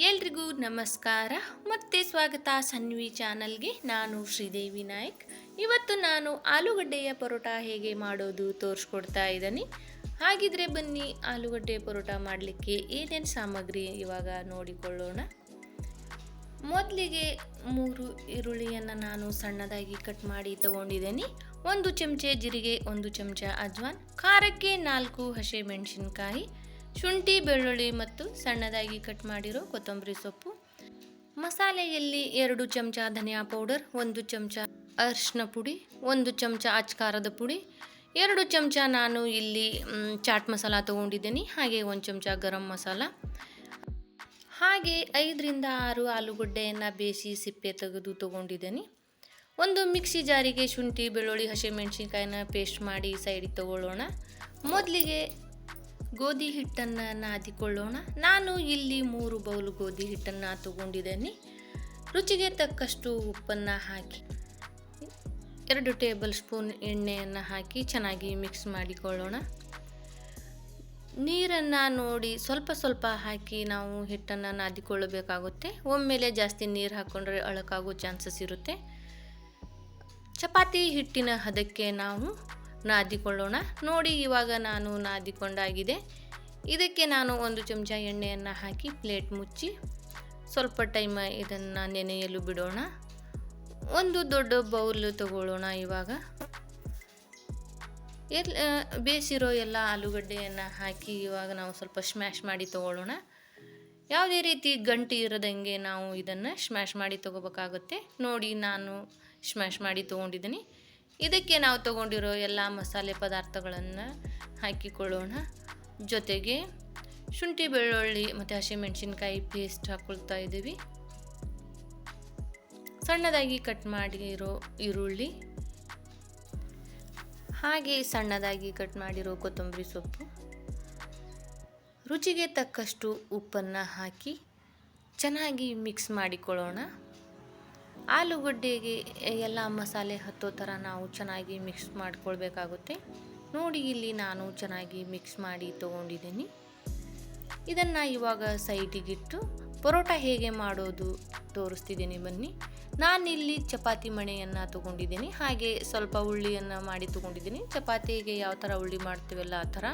ಎಲ್ರಿಗೂ ನಮಸ್ಕಾರ ಮತ್ತೆ ಸ್ವಾಗತ ಸನ್ವಿ ಚಾನಲ್ಗೆ. ನಾನು ಶ್ರೀದೇವಿ ನಾಯಕ್. ಇವತ್ತು ನಾನು ಆಲೂಗಡ್ಡೆಯ ಪರೋಟ ಹೇಗೆ ಮಾಡೋದು ತೋರಿಸ್ಕೊಡ್ತಾ ಇದ್ದೀನಿ. ಹಾಗಿದ್ರೆ ಬನ್ನಿ ಆಲೂಗಡ್ಡೆ ಪರೋಟ ಮಾಡಲಿಕ್ಕೆ ಏನೇನು ಸಾಮಗ್ರಿ ಇವಾಗ ನೋಡಿಕೊಳ್ಳೋಣ. ಮೊದಲಿಗೆ 3 ಈರುಳ್ಳಿಯನ್ನು ನಾನು ಸಣ್ಣದಾಗಿ ಕಟ್ ಮಾಡಿ ತಗೊಂಡಿದ್ದೀನಿ. 1 ಚಮಚೆ ಜೀರಿಗೆ, 1 ಚಮಚ ಅಜ್ವಾನ್, ಖಾರಕ್ಕೆ 4 ಹಸಿಮೆಣಸಿನಕಾಯಿ, ಶುಂಠಿ, ಬೆಳ್ಳುಳ್ಳಿ ಮತ್ತು ಸಣ್ಣದಾಗಿ ಕಟ್ ಮಾಡಿರೋ ಕೊತ್ತಂಬರಿ ಸೊಪ್ಪು. ಮಸಾಲೆಯಲ್ಲಿ 2 ಚಮಚ ಧನಿಯಾ ಪೌಡರ್, 1 ಚಮಚ ಅರಿಶಿನ ಪುಡಿ, 1 ಚಮಚ ಅಚ್ಕಾರದ ಪುಡಿ, 2 ಚಮಚ ನಾನು ಇಲ್ಲಿ ಚಾಟ್ ಮಸಾಲ ತೊಗೊಂಡಿದ್ದೀನಿ, ಹಾಗೆ 1 ಚಮಚ ಗರಂ ಮಸಾಲ, ಹಾಗೆ 5 ರಿಂದ 6 ಆಲೂಗಡ್ಡೆಯನ್ನು ಬೇಯಿಸಿ ಸಿಪ್ಪೆ ತೆಗೆದು ತೊಗೊಂಡಿದ್ದೀನಿ. ಒಂದು ಮಿಕ್ಸಿ ಜಾರಿಗೆ ಶುಂಠಿ, ಬೆಳ್ಳುಳ್ಳಿ, ಹಸಿಮೆಣಸಿನ್ಕಾಯಿನ ಪೇಸ್ಟ್ ಮಾಡಿ ಸೈಡಿಗೆ ತಗೊಳ್ಳೋಣ. ಮೊದಲಿಗೆ ಗೋಧಿ ಹಿಟ್ಟನ್ನು ನಾದಿಕೊಳ್ಳೋಣ. ನಾನು ಇಲ್ಲಿ 3 ಬೌಲ್ ಗೋಧಿ ಹಿಟ್ಟನ್ನು ತಗೊಂಡಿದ್ದೀನಿ. ರುಚಿಗೆ ತಕ್ಕಷ್ಟು ಉಪ್ಪನ್ನು ಹಾಕಿ 2 ಟೇಬಲ್ ಸ್ಪೂನ್ ಎಣ್ಣೆಯನ್ನು ಹಾಕಿ ಚೆನ್ನಾಗಿ ಮಿಕ್ಸ್ ಮಾಡಿಕೊಳ್ಳೋಣ. ನೀರನ್ನು ನೋಡಿ ಸ್ವಲ್ಪ ಸ್ವಲ್ಪ ಹಾಕಿ ನಾವು ಹಿಟ್ಟನ್ನು ನಾದಿಕೊಳ್ಳಬೇಕಾಗುತ್ತೆ. ಒಮ್ಮೆಲೆ ಜಾಸ್ತಿ ನೀರು ಹಾಕ್ಕೊಂಡ್ರೆ ಅಳಕಾಗೋ ಚಾನ್ಸಸ್ ಇರುತ್ತೆ. ಚಪಾತಿ ಹಿಟ್ಟಿನ ಹದಕ್ಕೆ ನಾವು ನಾದಿಕೊಳ್ಳೋಣ. ನೋಡಿ ಇವಾಗ ನಾನು ನಾದಿಕೊಂಡಾಗಿದೆ. ಇದಕ್ಕೆ ನಾನು 1 ಚಮಚ ಎಣ್ಣೆಯನ್ನು ಹಾಕಿ ಪ್ಲೇಟ್ ಮುಚ್ಚಿ ಸ್ವಲ್ಪ ಟೈಮ್ ಇದನ್ನು ನೆನೆಯಲು ಬಿಡೋಣ. ಒಂದು ದೊಡ್ಡ ಬೌಲ್ ತಗೊಳ್ಳೋಣ. ಇವಾಗ ಬೇಯಿಸಿರೋ ಎಲ್ಲ ಆಲೂಗಡ್ಡೆಯನ್ನು ಹಾಕಿ ಇವಾಗ ನಾವು ಸ್ವಲ್ಪ ಸ್ಮ್ಯಾಶ್ ಮಾಡಿ ತಗೊಳ್ಳೋಣ. ಯಾವುದೇ ರೀತಿ ಗಂಟು ಇರದಂಗೆ ನಾವು ಇದನ್ನು ಸ್ಮ್ಯಾಶ್ ಮಾಡಿ ತಗೋಬೇಕಾಗುತ್ತೆ. ನೋಡಿ ನಾನು ಸ್ಮ್ಯಾಶ್ ಮಾಡಿ ತೊಗೊಂಡಿದ್ದೀನಿ. ಇದಕ್ಕೆ ನಾವು ತೊಗೊಂಡಿರೋ ಎಲ್ಲ ಮಸಾಲೆ ಪದಾರ್ಥಗಳನ್ನು ಹಾಕಿಕೊಳ್ಳೋಣ. ಜೊತೆಗೆ ಶುಂಠಿ, ಬೆಳ್ಳುಳ್ಳಿ ಮತ್ತು ಹಸಿಮೆಣಸಿನ್ಕಾಯಿ ಪೇಸ್ಟ್ ಹಾಕ್ಕೊಳ್ತಾ ಇದ್ದೀವಿ. ಸಣ್ಣದಾಗಿ ಕಟ್ ಮಾಡಿರೋ ಈರುಳ್ಳಿ, ಹಾಗೆ ಸಣ್ಣದಾಗಿ ಕಟ್ ಮಾಡಿರೋ ಕೊತ್ತಂಬರಿ ಸೊಪ್ಪು, ರುಚಿಗೆ ತಕ್ಕಷ್ಟು ಉಪ್ಪನ್ನು ಹಾಕಿ ಚೆನ್ನಾಗಿ ಮಿಕ್ಸ್ ಮಾಡಿಕೊಳ್ಳೋಣ. ಆಲೂಗಡ್ಡೆಗೆ ಎಲ್ಲ ಮಸಾಲೆ ಹತ್ತೋ ಥರ ನಾವು ಚೆನ್ನಾಗಿ ಮಿಕ್ಸ್ ಮಾಡಿಕೊಳ್ಬೇಕಾಗುತ್ತೆ. ನೋಡಿ ಇಲ್ಲಿ ನಾನು ಚೆನ್ನಾಗಿ ಮಿಕ್ಸ್ ಮಾಡಿ ತೊಗೊಂಡಿದ್ದೀನಿ. ಇದನ್ನು ಇವಾಗ ಸೈಡಿಗಿಟ್ಟು ಪರೋಟ ಹೇಗೆ ಮಾಡೋದು ತೋರಿಸ್ತಿದ್ದೀನಿ ಬನ್ನಿ. ನಾನಿಲ್ಲಿ ಚಪಾತಿ ಮಣೆಯನ್ನು ತೊಗೊಂಡಿದ್ದೀನಿ, ಹಾಗೆ ಸ್ವಲ್ಪ ಉಳ್ಳಿಯನ್ನು ಮಾಡಿ ತೊಗೊಂಡಿದ್ದೀನಿ. ಚಪಾತಿಗೆ ಯಾವ ಥರ ಉಳ್ಳಿ ಮಾಡ್ತೀವಲ್ಲ ಆ ಥರ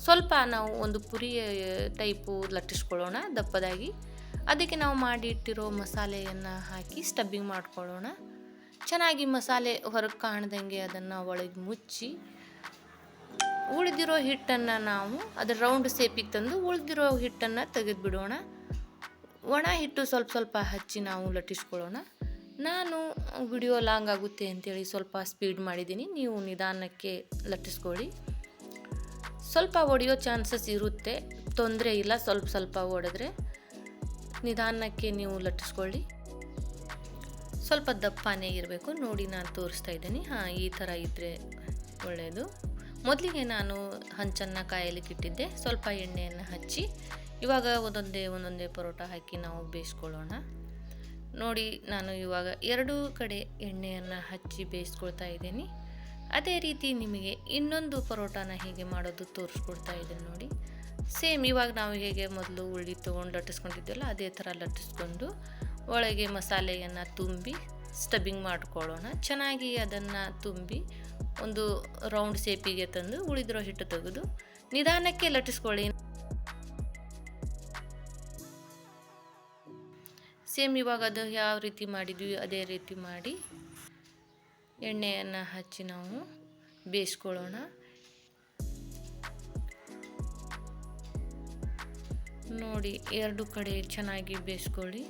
ಸ್ವಲ್ಪ ನಾವು ಒಂದು ಪುರಿ ಟೈಪು ಲಟ್ಟಿಸ್ಕೊಳ್ಳೋಣ ದಪ್ಪದಾಗಿ. ಅದಕ್ಕೆ ನಾವು ಮಾಡಿಟ್ಟಿರೋ ಮಸಾಲೆಯನ್ನು ಹಾಕಿ ಸ್ಟಬ್ಬಿಂಗ್ ಮಾಡ್ಕೊಳ್ಳೋಣ. ಚೆನ್ನಾಗಿ ಮಸಾಲೆ ಹೊರಗೆ ಕಾಣ್ದಂಗೆ ಅದನ್ನು ಒಳಗೆ ಮುಚ್ಚಿ ಉಳಿದಿರೋ ಹಿಟ್ಟನ್ನು ನಾವು ಅದರ ರೌಂಡ್ ಸೇಪಿಗೆ ತಂದು ಉಳಿದಿರೋ ಹಿಟ್ಟನ್ನು ತೆಗೆದುಬಿಡೋಣ. ಒಣ ಹಿಟ್ಟು ಸ್ವಲ್ಪ ಸ್ವಲ್ಪ ಹಚ್ಚಿ ನಾವು ಲಟ್ಟಿಸ್ಕೊಳ್ಳೋಣ. ನಾನು ವಿಡಿಯೋ ಲಾಂಗ್ ಆಗುತ್ತೆ ಅಂತೇಳಿ ಸ್ವಲ್ಪ ಸ್ಪೀಡ್ ಮಾಡಿದ್ದೀನಿ. ನೀವು ನಿಧಾನಕ್ಕೆ ಲಟ್ಟಿಸ್ಕೊಳ್ಳಿ. ಸ್ವಲ್ಪ ಒಡೆಯೋ ಚಾನ್ಸಸ್ ಇರುತ್ತೆ, ತೊಂದರೆ ಇಲ್ಲ. ಸ್ವಲ್ಪ ಸ್ವಲ್ಪ ಒಡೆದ್ರೆ ನಿಧಾನಕ್ಕೆ ನೀವು ಲಟ್ಟಿಸ್ಕೊಳ್ಳಿ. ಸ್ವಲ್ಪ ದಪ್ಪನೇ ಇರಬೇಕು. ನೋಡಿ ನಾನು ತೋರಿಸ್ತಾ ಇದ್ದೀನಿ. ಈ ಥರ ಇದ್ದರೆ ಒಳ್ಳೆಯದು. ಮೊದಲಿಗೆ ನಾನು ಹಂಚನ್ನು ಕಾಯಲಿಕ್ಕೆ ಇಟ್ಟಿದ್ದೆ. ಸ್ವಲ್ಪ ಎಣ್ಣೆಯನ್ನು ಹಚ್ಚಿ ಇವಾಗ ಒಂದೊಂದೇ ಪರೋಟ ಹಾಕಿ ನಾವು ಬೇಯಿಸ್ಕೊಳ್ಳೋಣ. ನೋಡಿ ನಾನು ಇವಾಗ 2 ಕಡೆ ಎಣ್ಣೆಯನ್ನು ಹಚ್ಚಿ ಬೇಯಿಸ್ಕೊಳ್ತಾ ಇದ್ದೀನಿ. ಅದೇ ರೀತಿ ನಿಮಗೆ ಇನ್ನೊಂದು ಪರೋಟನ ಹೇಗೆ ಮಾಡೋದು ತೋರಿಸ್ಕೊಡ್ತಾ ಇದ್ದೀನಿ ನೋಡಿ. ಸೇಮ್ ಇವಾಗ ನಾವು ಹೇಗೆ ಮೊದಲು ಉಳ್ಳಿ ತೊಗೊಂಡು ಲಟ್ಟಿಸ್ಕೊಂಡಿದ್ದೆವಲ್ಲ ಅದೇ ಥರ ಲಟ್ಟಿಸ್ಕೊಂಡು ಒಳಗೆ ಮಸಾಲೆಯನ್ನು ತುಂಬಿ ಸ್ಟಬ್ಬಿಂಗ್ ಮಾಡ್ಕೊಳ್ಳೋಣ. ಚೆನ್ನಾಗಿ ಅದನ್ನು ತುಂಬಿ ಒಂದು ರೌಂಡ್ ಸೇಪಿಗೆ ತಂದು ಉಳಿದಿರೋ ಹಿಟ್ಟು ತೆಗೆದು ನಿಧಾನಕ್ಕೆ ಲಟ್ಟಿಸ್ಕೊಳ್ಳಿ. ಸೇಮ್ ಇವಾಗ ಅದು ಯಾವ ರೀತಿ ಮಾಡಿದ್ವಿ ಅದೇ ರೀತಿ ಮಾಡಿ ಎಣ್ಣೆಯನ್ನು ಹಚ್ಚಿ ನಾವು ಬೇಯಿಸ್ಕೊಳ್ಳೋಣ. ನೋಡಿ 2 ಕಡೆ ಚೆನ್ನಾಗಿ ಬೇಯಿಸ್ಕೊಳ್ಳಿ.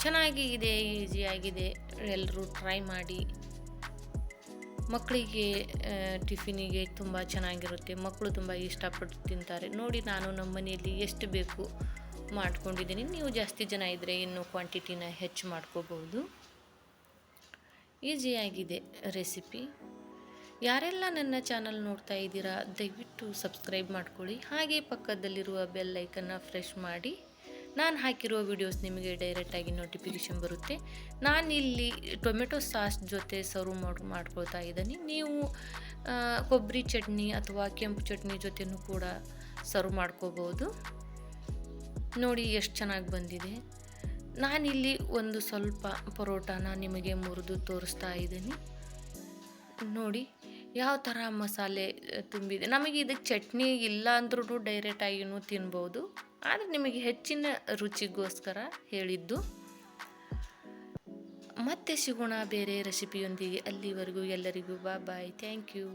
ಚೆನ್ನಾಗಿ ಇದೆ, ಈಸಿಯಾಗಿದೆ. ಎಲ್ಲರೂ ಟ್ರೈ ಮಾಡಿ. ಮಕ್ಕಳಿಗೆ ಟಿಫಿನಿಗೆ ತುಂಬ ಚೆನ್ನಾಗಿರುತ್ತೆ. ಮಕ್ಕಳು ತುಂಬ ಇಷ್ಟಪಟ್ಟು ತಿಂತಾರೆ. ನೋಡಿ ನಾನು ನಮ್ಮ ಮನೆಯಲ್ಲಿ ಎಷ್ಟು ಬೇಕು ಮಾಡ್ಕೊಂಡಿದ್ದೀನಿ. ನೀವು ಜಾಸ್ತಿ ಜನ ಇದ್ದರೆ ಇನ್ನೂ ಕ್ವಾಂಟಿಟಿನ ಹೆಚ್ಚು ಮಾಡ್ಕೋಬೋದು. ಈಸಿಯಾಗಿದೆ ರೆಸಿಪಿ. ಯಾರೆಲ್ಲ ನನ್ನ ಚಾನಲ್ ನೋಡ್ತಾ ಇದ್ದೀರಾ ದಯವಿಟ್ಟು ಸಬ್ಸ್ಕ್ರೈಬ್ ಮಾಡ್ಕೊಳ್ಳಿ. ಹಾಗೆ ಪಕ್ಕದಲ್ಲಿರುವ ಬೆಲ್ ಐಕನ್ನ ಪ್ರೆಸ್ ಮಾಡಿ. ನಾನು ಹಾಕಿರೋ ವಿಡಿಯೋಸ್ ನಿಮಗೆ ಡೈರೆಕ್ಟಾಗಿ ನೋಟಿಫಿಕೇಷನ್ ಬರುತ್ತೆ. ನಾನಿಲ್ಲಿ ಟೊಮೆಟೊ ಸಾಸ್ ಜೊತೆ ಸರ್ವ್ ಮಾಡ್ಕೊಳ್ತಾ ಇದ್ದೀನಿ. ನೀವು ಕೊಬ್ಬರಿ ಚಟ್ನಿ ಅಥವಾ ಕೆಂಪು ಚಟ್ನಿ ಜೊತೆನೂ ಕೂಡ ಸರ್ವ್ ಮಾಡ್ಕೋಬೋದು. ನೋಡಿ ಎಷ್ಟು ಚೆನ್ನಾಗಿ ಬಂದಿದೆ. ನಾನಿಲ್ಲಿ ಒಂದು ಸ್ವಲ್ಪ ಪರೋಟಾನ ನಿಮಗೆ ಮುರಿದು ತೋರಿಸ್ತಾ ಇದ್ದೀನಿ. ನೋಡಿ ಯಾವ ಥರ ಮಸಾಲೆ ತುಂಬಿದೆ. ನಮಗೆ ಇದಕ್ಕೆ ಚಟ್ನಿ ಇಲ್ಲ ಅಂದ್ರೂ ಡೈರೆಕ್ಟಾಗಿಯೂ ತಿನ್ಬೋದು, ಆದರೆ ನಿಮಗೆ ಹೆಚ್ಚಿನ ರುಚಿಗೋಸ್ಕರ ಹೇಳಿದ್ದು. ಮತ್ತೆ ಸಿಗೋಣ ಬೇರೆ ರೆಸಿಪಿಯೊಂದಿಗೆ. ಅಲ್ಲಿವರೆಗೂ ಎಲ್ಲರಿಗೂ ಬಾಯ್. Thank you.